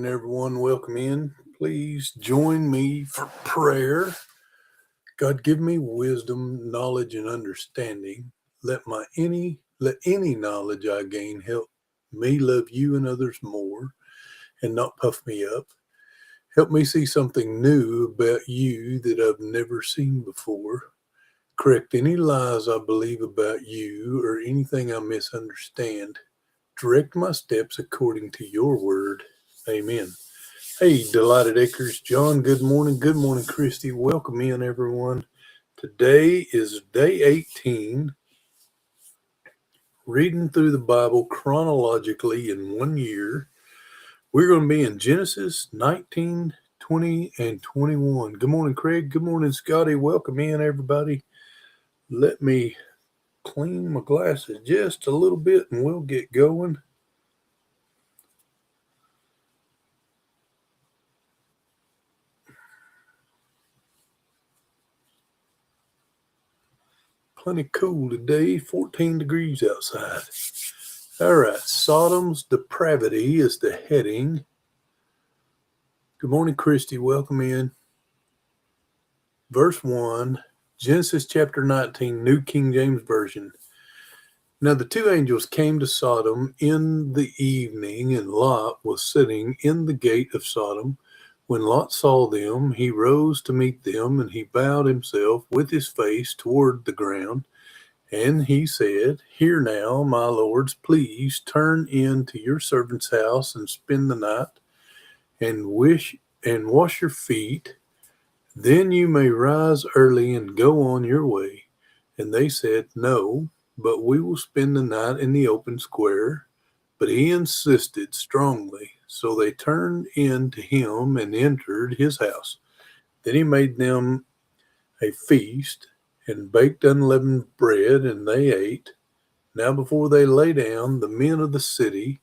morning, everyone. Welcome in. Please join me for prayer. God, give me wisdom, knowledge, and understanding. Let any knowledge I gain help me love you and others more and not puff me up. Help me see something new about you that I've never seen before. Correct any lies I believe about you or anything I misunderstand. Direct my steps according to your word. Amen. Hey, Delighted Acres, John, good morning. Good morning, Christy. Welcome in, everyone. Today is day 18, reading through the Bible chronologically in 1 year. We're going to be in Genesis 19, 20, and 21. Good morning, Craig. Good morning, Scotty. Welcome in, everybody. Let me clean my glasses just a little bit and we'll get going. Plenty cool today, 14 degrees outside. All right, Sodom's depravity is the heading. Good morning, Christy. Welcome in. Verse 1, Genesis chapter 19, New King James Version. Now the two angels came to Sodom in the evening, and Lot was sitting in the gate of Sodom. When Lot saw them, he rose to meet them, and he bowed himself with his face toward the ground. And he said, Hear now, my lords, please turn in to your servant's house and spend the night, and wash your feet. Then you may rise early and go on your way. And they said, No, but we will spend the night in the open square. But he insisted strongly. So they turned in to him and entered his house. Then he made them a feast and baked unleavened bread, and they ate. Now before they lay down, the men of the city,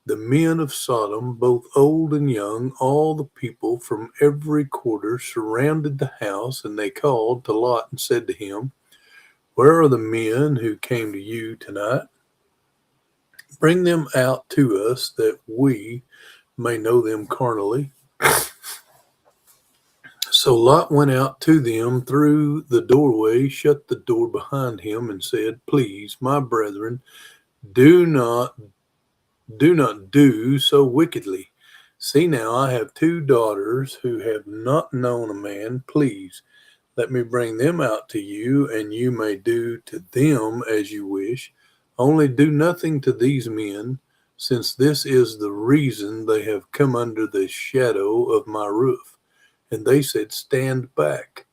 the men of Sodom, both old and young, all the people from every quarter surrounded the house, and they called to Lot and said to him, Where are the men who came to you tonight? Bring them out to us that we may know them carnally. So Lot went out to them through the doorway, shut the door behind him, and said, Please, my brethren, do not do so wickedly. See now, I have two daughters who have not known a man. Please, let me bring them out to you, and you may do to them as you wish. Only do nothing to these men, since this is the reason they have come under the shadow of my roof. And they said, Stand back.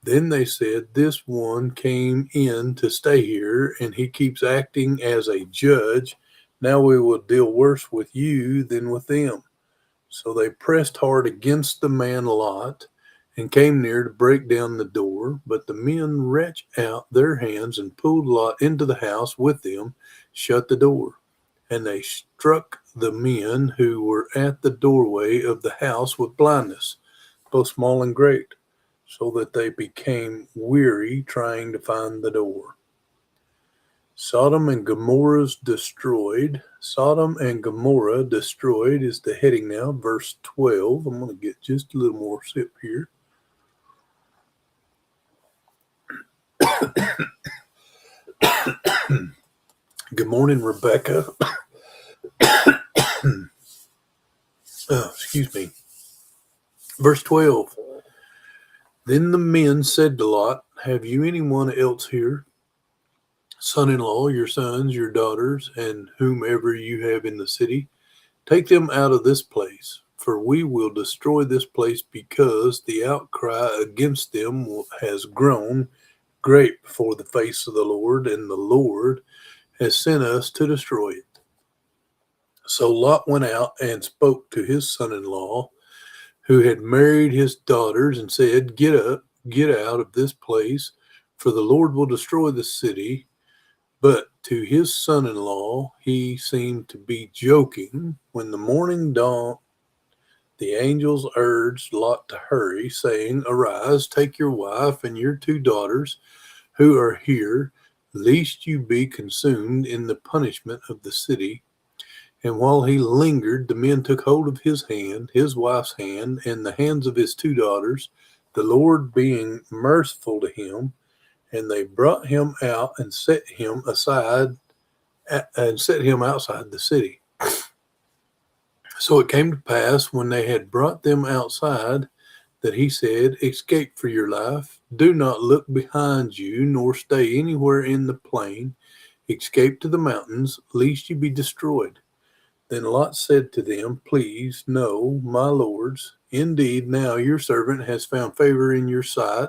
Then they said, This one came in to stay here, and he keeps acting as a judge. Now we will deal worse with you than with them. So they pressed hard against the man Lot and came near to break down the door. But the men reached out their hands and pulled Lot into the house with them, shut the door. And they struck the men who were at the doorway of the house with blindness, both small and great, so that they became weary trying to find the door. Sodom and Gomorrah's destroyed. Sodom and Gomorrah destroyed is the heading now, verse 12. I'm going to get just a little more sip here. Good morning, Rebecca. Excuse me. Verse 12. Then the men said to Lot, Have you anyone else here? Son-in-law, your sons, your daughters, and whomever you have in the city? Take them out of this place, for we will destroy this place because the outcry against them has grown great before the face of the Lord, and the Lord has sent us to destroy it. So Lot went out and spoke to his son-in-law, who had married his daughters, and said, Get up, get out of this place, for the Lord will destroy the city. But to his son-in-law he seemed to be joking. When the morning dawned, the angels urged Lot to hurry, saying, Arise, take your wife and your two daughters who are here, lest you be consumed in the punishment of the city. And while he lingered, the men took hold of his hand, his wife's hand, and the hands of his two daughters, the Lord being merciful to him, and they brought him out and set him outside the city. So it came to pass when they had brought them outside that he said, escape for your life. Do not look behind you, nor stay anywhere in the plain. Escape to the mountains, lest you be destroyed. Then Lot said to them, please, no, my lords, indeed now your servant has found favor in your sight,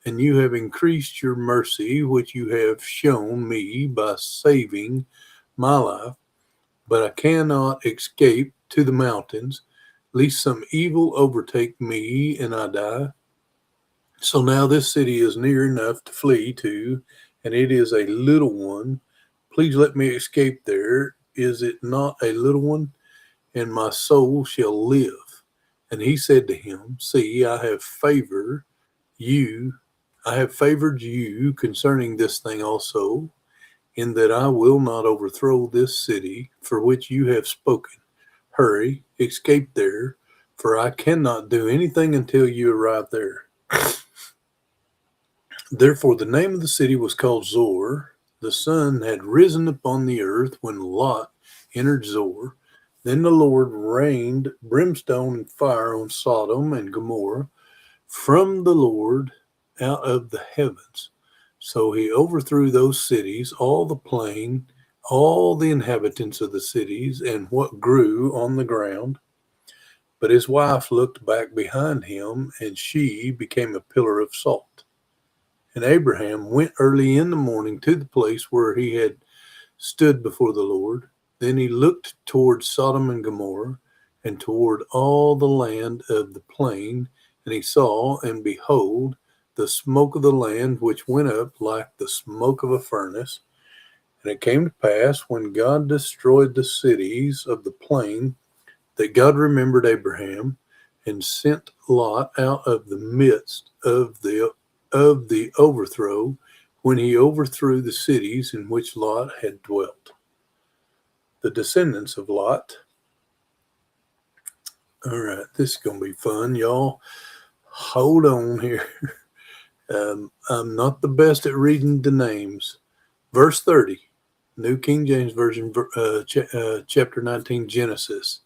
and you have increased your mercy, which you have shown me by saving my life. But I cannot escape to the mountains, lest some evil overtake me and I die. So now this city is near enough to flee to, and it is a little one. Please let me escape there. Is it not a little one? And my soul shall live. And he said to him, see, you, I have favored you concerning this thing also, in that I will not overthrow this city for which you have spoken. Hurry, escape there, for I cannot do anything until you arrive there. Therefore the name of the city was called Zor. The sun had risen upon the earth when Lot entered Zor. Then the Lord rained brimstone and fire on Sodom and Gomorrah from the Lord out of the heavens. So he overthrew those cities, all the plain, all the inhabitants of the cities, and what grew on the ground. But his wife looked back behind him, and she became a pillar of salt. And Abraham went early in the morning to the place where he had stood before the Lord. Then he looked toward Sodom and Gomorrah, and toward all the land of the plain, and he saw, and behold, the smoke of the land which went up like the smoke of a furnace. And it came to pass, when God destroyed the cities of the plain, that God remembered Abraham, and sent Lot out of the midst of the overthrow, when he overthrew the cities in which Lot had dwelt. The descendants of Lot. All right, this is going to be fun, y'all. Hold on here. I'm not the best at reading the names. Verse 30, New King James Version, chapter 19, Genesis.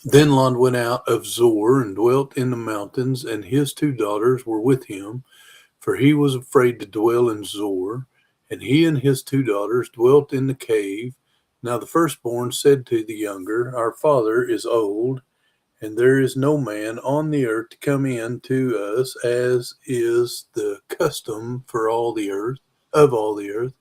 Then Lot went out of Zor and dwelt in the mountains, and his two daughters were with him, for he was afraid to dwell in Zor. And he and his two daughters dwelt in the cave. Now the firstborn said to the younger, our father is old, and there is no man on the earth to come in to us, as is the custom for all the earth, of all the earth.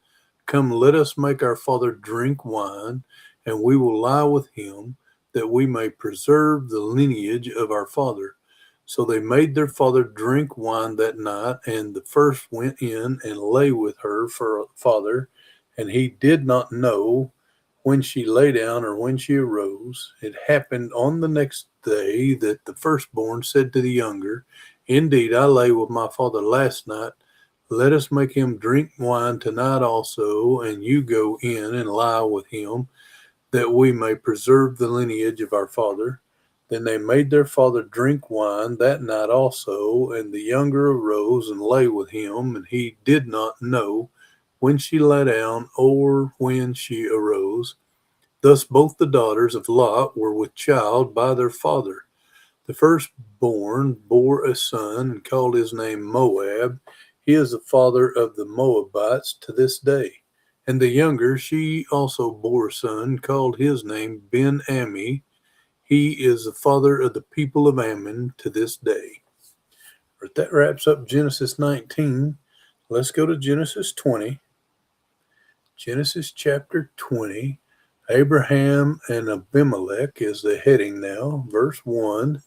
Come, let us make our father drink wine, and we will lie with him, that we may preserve the lineage of our father. So they made their father drink wine that night, and the first went in and lay with her father, and he did not know when she lay down or when she arose. It happened on the next day that the firstborn said to the younger, indeed, I lay with my father last night. Let us make him drink wine tonight also, and you go in and lie with him, that we may preserve the lineage of our father. Then they made their father drink wine that night also, and the younger arose and lay with him, and he did not know when she lay down or when she arose. Thus both the daughters of Lot were with child by their father. The firstborn bore a son and called his name Moab. He is the father of the Moabites to this day. And the younger, she also bore a son, called his name Ben-Ammi. He is the father of the people of Ammon to this day. But that wraps up Genesis 19. Let's go to Genesis 20. Genesis chapter 20. Abraham and Abimelech is the heading now. Verse 1.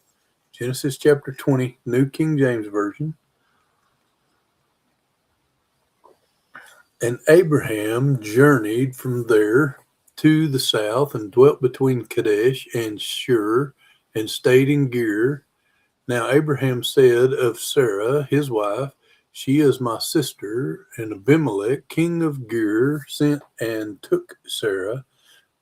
Genesis chapter 20, New King James Version. And Abraham journeyed from there to the south and dwelt between Kadesh and Shur and stayed in Gerar. Now Abraham said of Sarah, his wife, she is my sister. And Abimelech, king of Gerar, sent and took Sarah.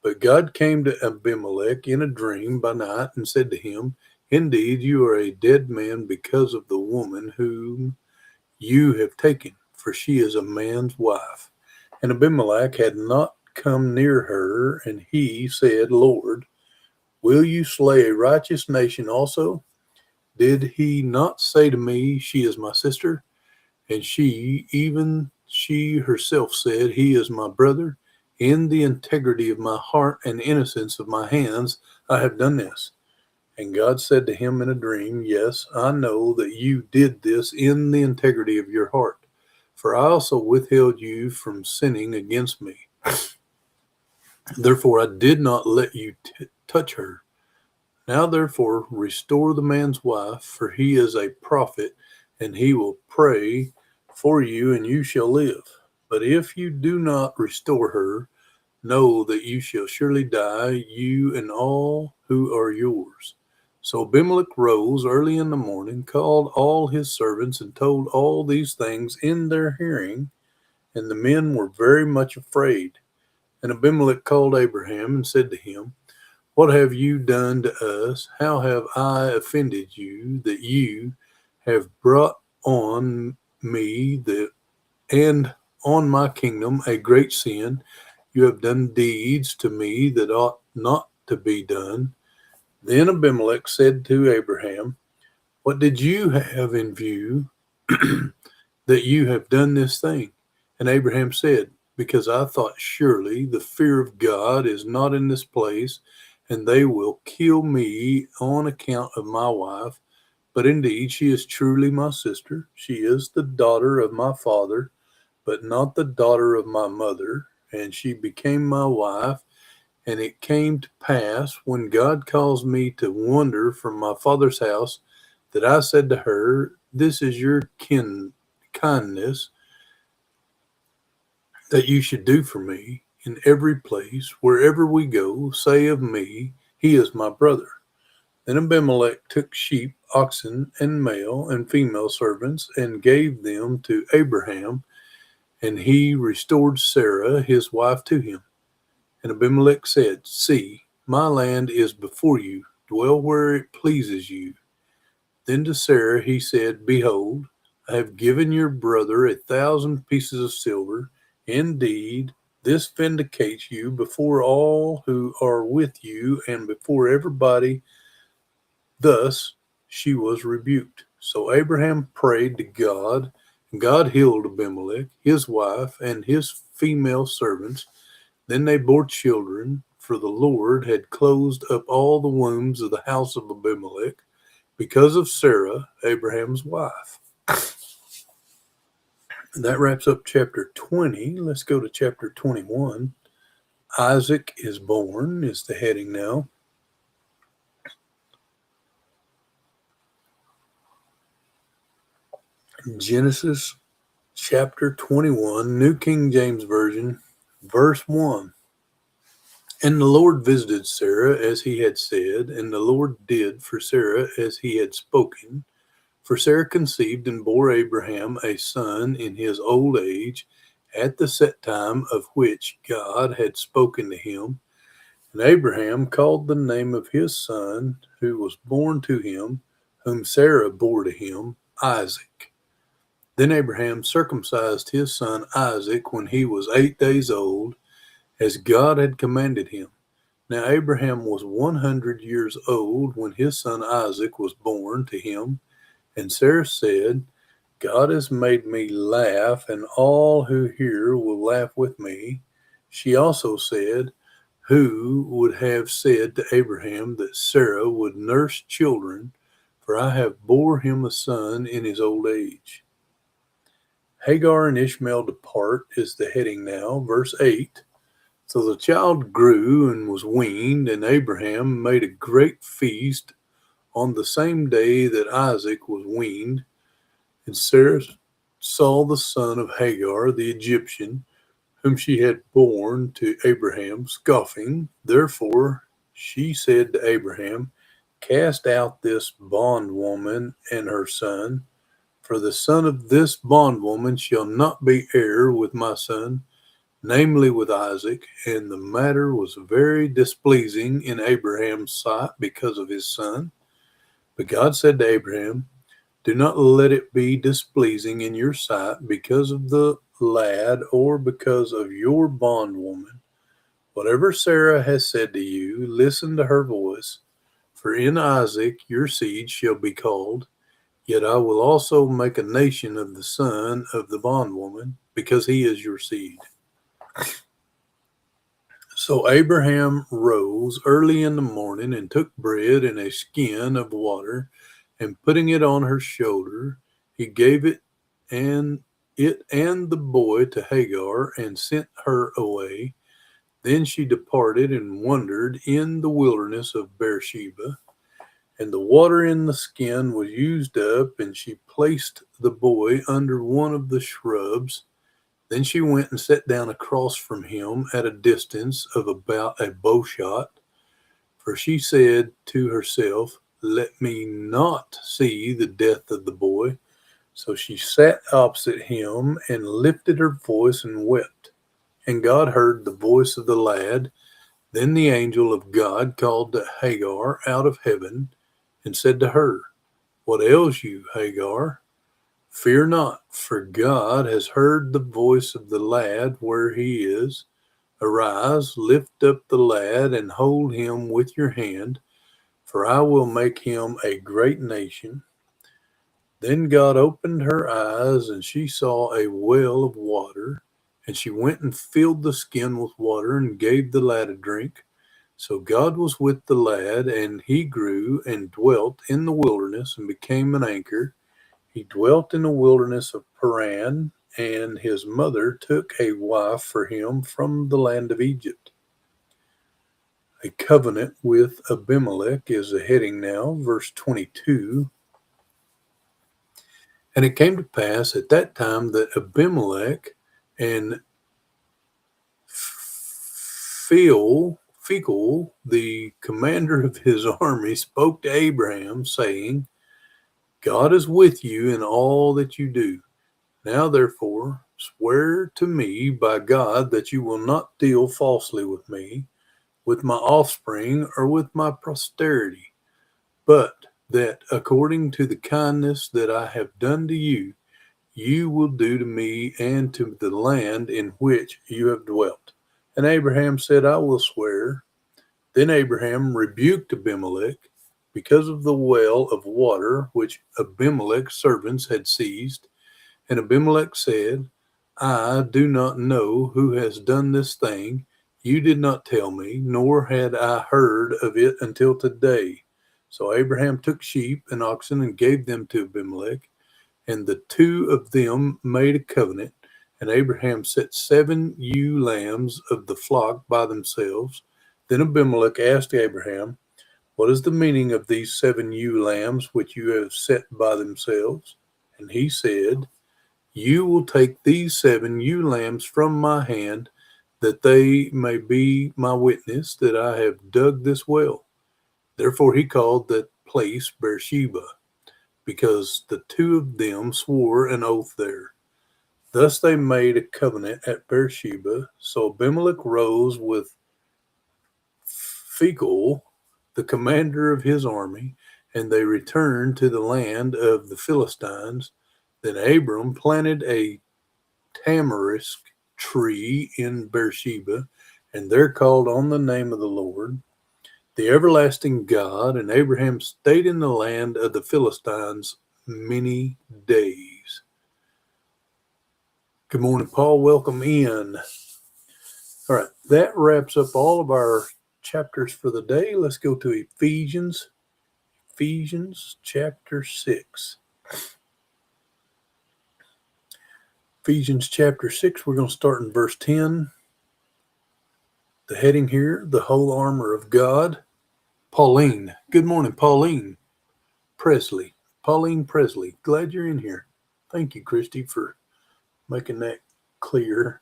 But God came to Abimelech in a dream by night and said to him, Indeed, you are a dead man because of the woman whom you have taken, for she is a man's wife. And Abimelech had not come near her, and he said, Lord, will you slay a righteous nation also? Did he not say to me, She is my sister? And she, even she herself said, He is my brother. In the integrity of my heart and innocence of my hands, I have done this. And God said to him in a dream, Yes, I know that you did this in the integrity of your heart, for I also withheld you from sinning against me. Therefore, I did not let you touch her. Now, therefore, restore the man's wife, for he is a prophet, and he will pray for you, and you shall live. But if you do not restore her, know that you shall surely die, you and all who are yours. So Abimelech rose early in the morning, called all his servants, and told all these things in their hearing, and the men were very much afraid. And Abimelech called Abraham and said to him, What have you done to us? How have I offended you that you have brought on me and on my kingdom a great sin? You have done deeds to me that ought not to be done. Then Abimelech said to Abraham, What did you have in view that you have done this thing? And Abraham said, Because I thought surely the fear of God is not in this place, and they will kill me on account of my wife. But indeed, she is truly my sister. She is the daughter of my father, but not the daughter of my mother. And she became my wife. And it came to pass, when God caused me to wander from my father's house, that I said to her, This is your kindness that you should do for me. In every place, wherever we go, say of me, He is my brother. Then Abimelech took sheep, oxen, and male and female servants, and gave them to Abraham, and he restored Sarah, his wife, to him. And Abimelech said, See, my land is before you. Dwell where it pleases you. Then to Sarah he said, Behold, I have given your brother 1,000 pieces of silver. Indeed, this vindicates you before all who are with you and before everybody. Thus she was rebuked. So Abraham prayed to God, and God healed Abimelech, his wife, and his female servants. Then they bore children, for the Lord had closed up all the wombs of the house of Abimelech because of Sarah, Abraham's wife. And that wraps up chapter 20. Let's go to chapter 21. Isaac is born is the heading now. Genesis chapter 21, New King James Version, verse 1. And the Lord visited Sarah as he had said, and the Lord did for Sarah as he had spoken. For Sarah conceived and bore Abraham a son in his old age, at the set time of which God had spoken to him. And Abraham called the name of his son, who was born to him, whom Sarah bore to him, Isaac. Then Abraham circumcised his son Isaac when he was 8 days old, as God had commanded him. Now Abraham was 100 years old when his son Isaac was born to him. And Sarah said, God has made me laugh, and all who hear will laugh with me. She also said, Who would have said to Abraham that Sarah would nurse children? For I have bore him a son in his old age. Hagar and Ishmael depart is the heading now, verse 8. So the child grew and was weaned, and Abraham made a great feast on the same day that Isaac was weaned. And Sarah saw the son of Hagar, the Egyptian, whom she had borne to Abraham, scoffing. Therefore she said to Abraham, Cast out this bondwoman and her son, for the son of this bondwoman shall not be heir with my son. namely with Isaac, and the matter was very displeasing in Abraham's sight because of his son. But God said to Abraham, do not let it be displeasing in your sight because of the lad or because of your bondwoman. Whatever Sarah has said to you, listen to her voice. For in Isaac your seed shall be called. Yet I will also make a nation of the son of the bondwoman, because he is your seed. So Abraham rose early in the morning and took bread and a skin of water, and putting it on her shoulder, he gave it and the boy to Hagar and sent her away. Then she departed and wandered in the wilderness of Beersheba. And the water in the skin was used up, and she placed the boy under one of the shrubs. Then she went and sat down across from him at a distance of about a bow shot. For she said to herself, let me not see the death of the boy. So she sat opposite him and lifted her voice and wept. And God heard the voice of the lad. Then the angel of God called to Hagar out of heaven and said to her, what ails you, Hagar? Fear not, for God has heard the voice of the lad where he is. Arise, lift up the lad and hold him with your hand, for I will make him a great nation. Then God opened her eyes, and she saw a well of water, and she went and filled the skin with water and gave the lad a drink. So God was with the lad, and he grew and dwelt in the wilderness and became an anchor. He dwelt in the wilderness of Paran, and his mother took a wife for him from the land of Egypt. A covenant with Abimelech is the heading now, verse 22. And it came to pass at that time that Abimelech and Phicol, the commander of his army, spoke to Abraham, saying, God is with you in all that you do. Now, therefore, swear to me by God that you will not deal falsely with me, with my offspring, or with my posterity, but that according to the kindness that I have done to you, you will do to me and to the land in which you have dwelt. And Abraham said, I will swear. Then Abraham rebuked Abimelech because of the well of water which Abimelech's servants had seized. And Abimelech said, I do not know who has done this thing. You did not tell me, nor had I heard of it until today. So Abraham took sheep and oxen and gave them to Abimelech, and the two of them made a covenant. And Abraham set 7 ewe lambs of the flock by themselves. Then Abimelech asked Abraham, what is the meaning of these 7 ewe lambs which you have set by themselves? And he said, you will take these 7 ewe lambs from my hand, that they may be my witness that I have dug this well. Therefore he called that place Beersheba, because the two of them swore an oath there. Thus they made a covenant at Beersheba. So Abimelech rose with Phicol, the commander of his army, and they returned to the land of the Philistines. Then Abram planted a tamarisk tree in Beersheba, and there called on the name of the Lord, the everlasting God. And Abraham stayed in the land of the Philistines many days. Good morning, Paul. Welcome in. All right, that wraps up all of our chapters for the day. Let's go to Ephesians chapter 6. Ephesians chapter 6, we're going to start in verse 10. The heading here, the whole armor of God. Pauline. Good morning, Pauline Presley. Pauline Presley. Glad you're in here. Thank you, Christy, for making that clear.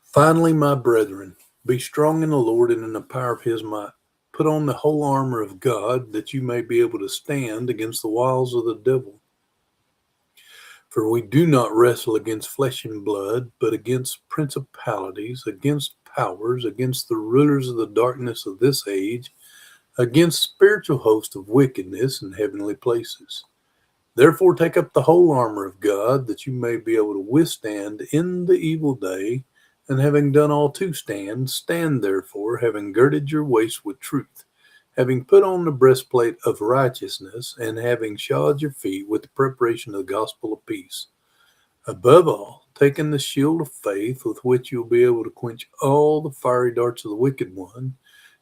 Finally, my brethren, be strong in the Lord and in the power of his might. Put on the whole armor of God, that you may be able to stand against the wiles of the devil. For we do not wrestle against flesh and blood, but against principalities, against powers, against the rulers of the darkness of this age, against spiritual hosts of wickedness in heavenly places. Therefore take up the whole armor of God, that you may be able to withstand in the evil day, and having done all to stand, stand therefore, having girded your waist with truth, having put on the breastplate of righteousness, and having shod your feet with the preparation of the gospel of peace. Above all, taking the shield of faith, with which you'll be able to quench all the fiery darts of the wicked one,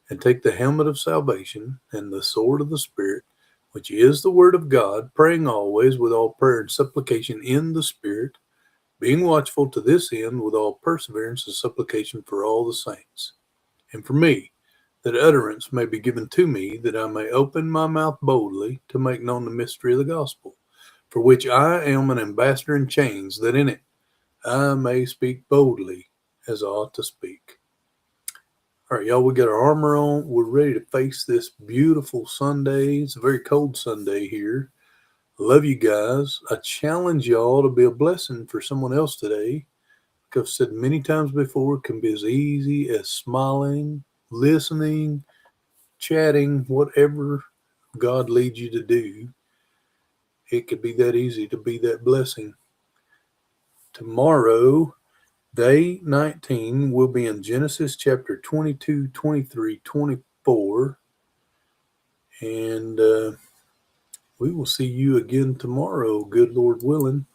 and take the helmet of salvation and the sword of the Spirit, which is the word of God, praying always with all prayer and supplication in the Spirit, being watchful to this end with all perseverance and supplication for all the saints. And for me, that utterance may be given to me, that I may open my mouth boldly to make known the mystery of the gospel, for which I am an ambassador in chains, that in it I may speak boldly as I ought to speak. All right, y'all, we got our armor on. We're ready to face this beautiful Sunday. It's a very cold Sunday here. I love you guys. I challenge y'all to be a blessing for someone else today. Like I've said many times before, it can be as easy as smiling, listening, chatting, whatever God leads you to do. It could be that easy to be that blessing. Tomorrow, day 19, will be in Genesis chapter 22, 23, 24. And we will see you again tomorrow, good Lord willing.